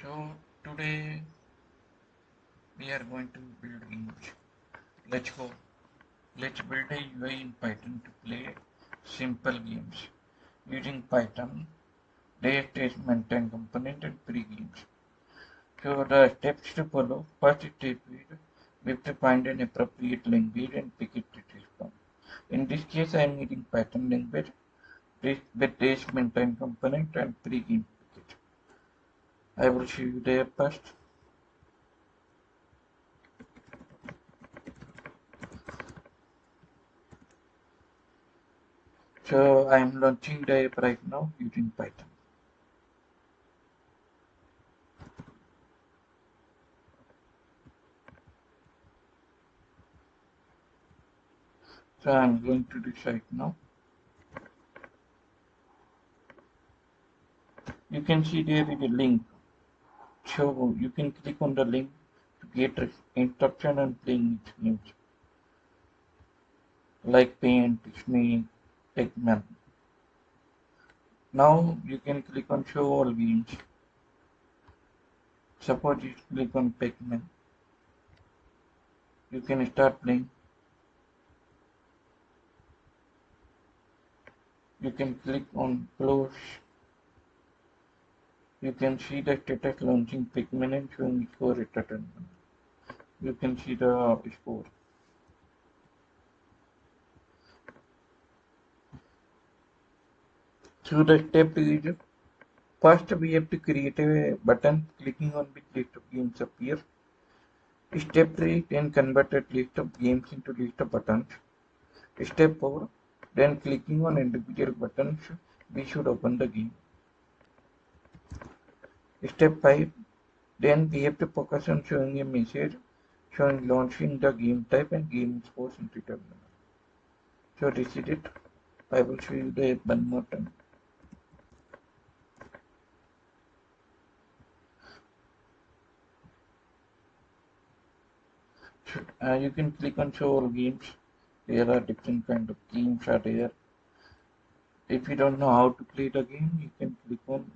So today we are going to build games. Let's go. Let's build a UI in Python to play simple games using Python, dash-mantine-component and freegames. So the steps to follow. First step is we have to find an appropriate language and pick it to respond. In this case, I am using Python language with dash-mantine-component and pregame package. I will show you there first. So I am launching the app right now using Python. So I am going to this site now. You can see there is a link. So you can click on the link to get instruction on playing its games like Paint, Snake, Pac-Man. Now you can click on show all games. Suppose you click on Pac-Man. You can start playing. You can click on close. You can see the status launching Pac-Man and showing score entertainment. You can see the score. So the step is first we have to create a button clicking on which list of games appear. Step 3 then convert a list of games into list of buttons. Step 4 then clicking on individual buttons we should open the game. Step 5 then we have to focus on showing a message showing launching the game type and game scores into terminal. So this is it. I will show you the one more time. You can click on show all games. There are different kind of games are there. If you don't know how to play the game, you can click on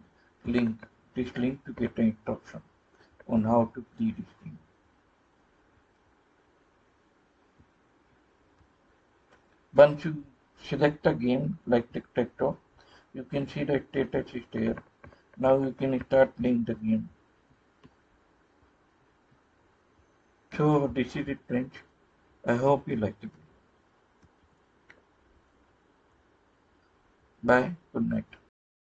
this link to get an instruction on how to play this game. Once you select a game like tic-tac-toe, you can see the status is there. Now you can start playing the game. So this is it, friends. I hope you liked it. Bye. Good night.